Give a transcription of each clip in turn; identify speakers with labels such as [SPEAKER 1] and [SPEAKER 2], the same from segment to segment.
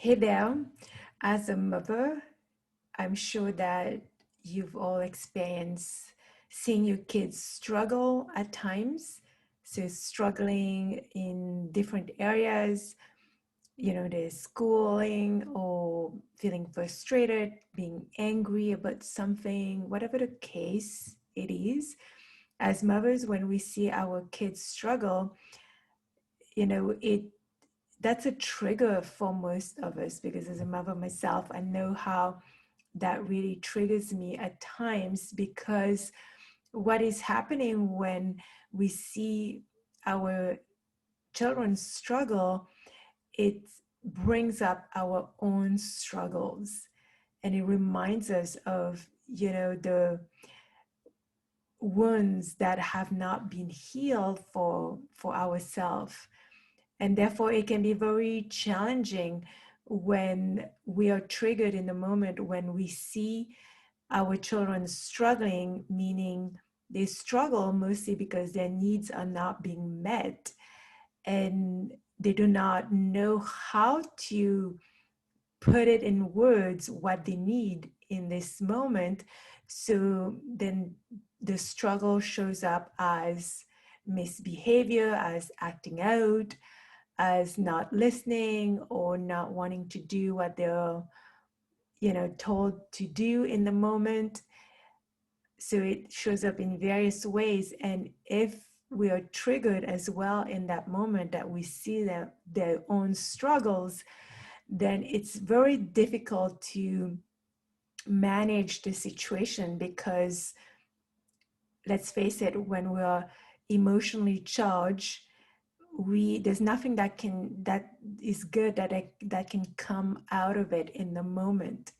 [SPEAKER 1] Hey there, as a mother, I'm sure that you've all experienced seeing your kids struggle at times. So, struggling in different areas, their schooling or feeling frustrated, being angry about something, whatever the case it is. As mothers, when we see our kids struggle, it that's a trigger for most of us because as a mother myself, I know how that really triggers me at times because what is happening when we see our children struggle, it brings up our own struggles and it reminds us of, the wounds that have not been healed for ourselves. And therefore, it can be very challenging when we are triggered in the moment when we see our children struggling, meaning they struggle mostly because their needs are not being met and they do not know how to put it in words what they need in this moment. So then the struggle shows up as misbehavior, as acting out, as not listening or not wanting to do what they're told to do in the moment. So it shows up in various ways, and if we are triggered as well in that moment that we see their own struggles, then it's very difficult to manage the situation because let's face it, when we're emotionally charged, we there's nothing that is good that can come out of it in the moment.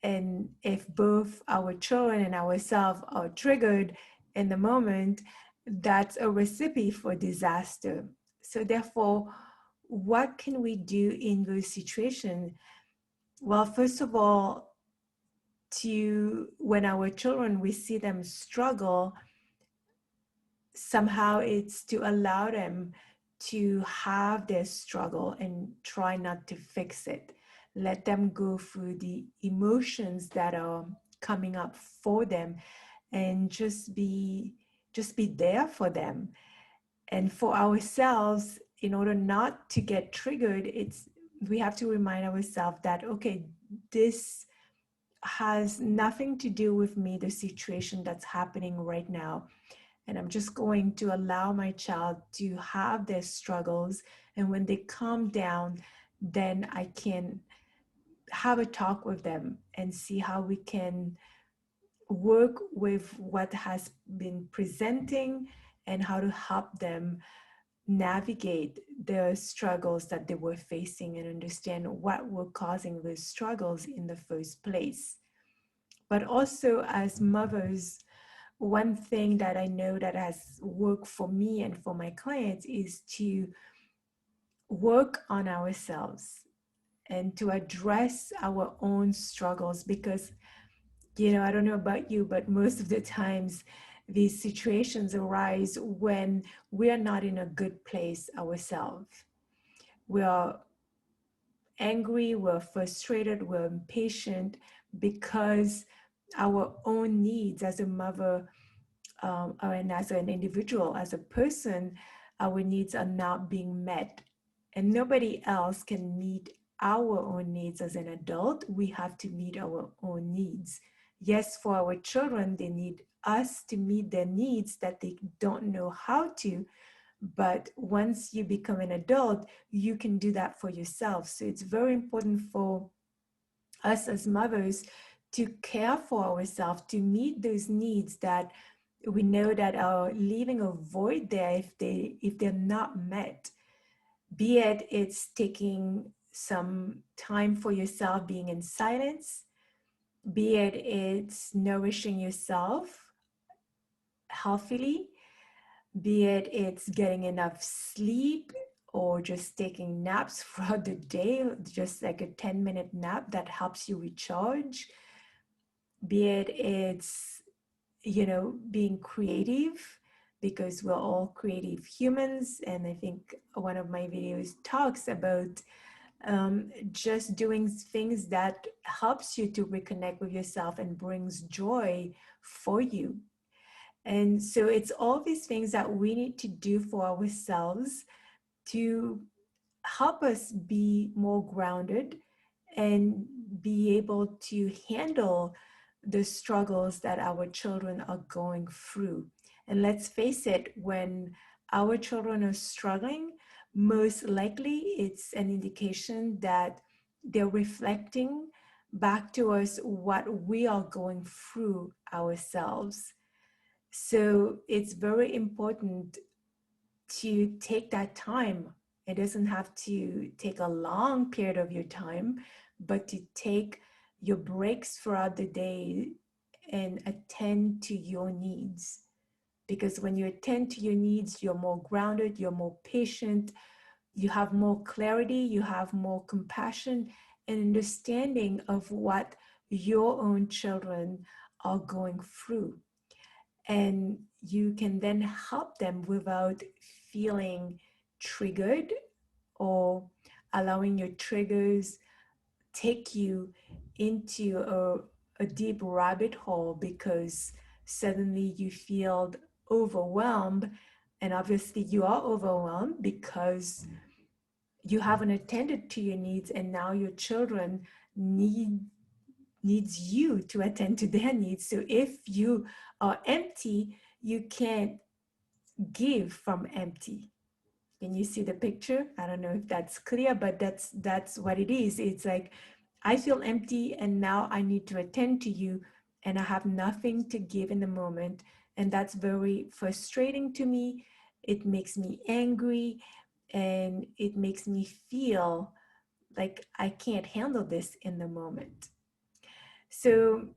[SPEAKER 1] And if both our children and ourselves are triggered in the moment, that's a recipe for disaster. So therefore, what can we do in those situations? Well, first of all, to when our children we see them struggle, somehow it's to allow them to have their struggle and try not to fix it. Let them go through the emotions that are coming up for them and just be there for them. And for ourselves, in order not to get triggered, it's we have to remind ourselves that okay, this has nothing to do with me, the situation that's happening right now, and I'm just going to allow my child to have their struggles. And when they calm down, then I can have a talk with them and see how we can work with what has been presenting and how to help them navigate the struggles that they were facing and understand what were causing those struggles in the first place. But also, as mothers, one thing that I know that has worked for me and for my clients is to work on ourselves and to address our own struggles because I don't know about you, but most of the times these situations arise when we are not in a good place ourselves. We are angry, we're frustrated, we're impatient because our own needs as a mother, and as an individual, as a person, our needs are not being met. And nobody else can meet our own needs as an adult. We have to meet our own needs. Yes, for our children, they need us to meet their needs that they don't know how to. But once you become an adult, you can do that for yourself. So it's very important for us as mothers to care for ourselves, to meet those needs that we know that are leaving a void there if they're not met. Be it it's taking some time for yourself being in silence, be it it's nourishing yourself healthily, be it it's getting enough sleep or just taking naps throughout the day, just like a 10-minute nap that helps you recharge, be it it's being creative because we're all creative humans. And I think one of my videos talks about just doing things that helps you to reconnect with yourself and brings joy for you. And so it's all these things that we need to do for ourselves to help us be more grounded and be able to handle the struggles that our children are going through. And let's face it, when our children are struggling, most likely it's an indication that they're reflecting back to us what we are going through ourselves. So it's very important to take that time. It doesn't have to take a long period of your time, but to take your breaks throughout the day and attend to your needs. Because when you attend to your needs, you're more grounded, you're more patient, you have more clarity, you have more compassion and understanding of what your own children are going through. And you can then help them without feeling triggered or allowing your triggers take you into a deep rabbit hole because suddenly you feel overwhelmed. And obviously you are overwhelmed because you haven't attended to your needs, and now your children needs you to attend to their needs. So if you are empty, you can't give from empty. Can you see the picture? I don't know if that's clear, but that's what it is. It's like I feel empty and now I need to attend to you and I have nothing to give in the moment. And that's very frustrating to me. It makes me angry and it makes me feel like I can't handle this in the moment. So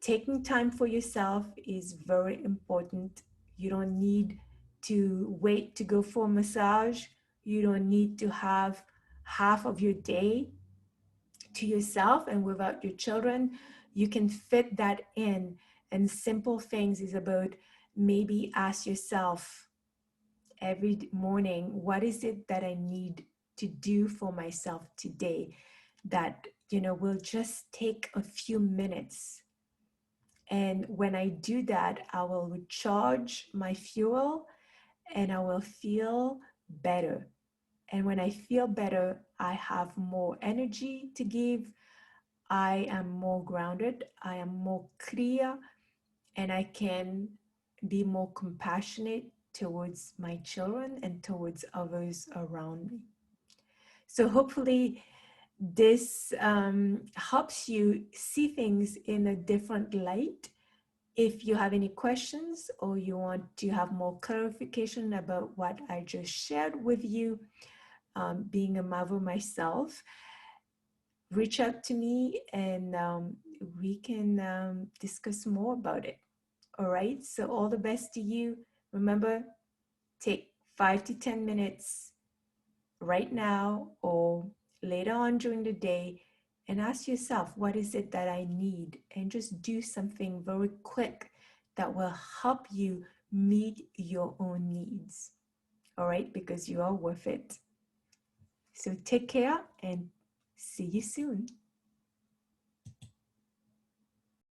[SPEAKER 1] taking time for yourself is very important. You don't need to wait to go for a massage. You don't need to have half of your day to yourself and without your children. You can fit that in. And simple things is about maybe ask yourself every morning, what is it that I need to do for myself today that, will just take a few minutes. And when I do that, I will recharge my fuel and I will feel better. And when I feel better, I have more energy to give. I am more grounded. I am more clear and I can be more compassionate towards my children and towards others around me. So hopefully this helps you see things in a different light. If you have any questions or you want to have more clarification about what I just shared with you, being a mother myself, reach out to me and we can discuss more about it. All right. So, all the best to you. Remember, take 5 to 10 minutes right now or later on during the day and ask yourself, what is it that I need? And just do something very quick that will help you meet your own needs. All right, because you are worth it. So take care and see you soon.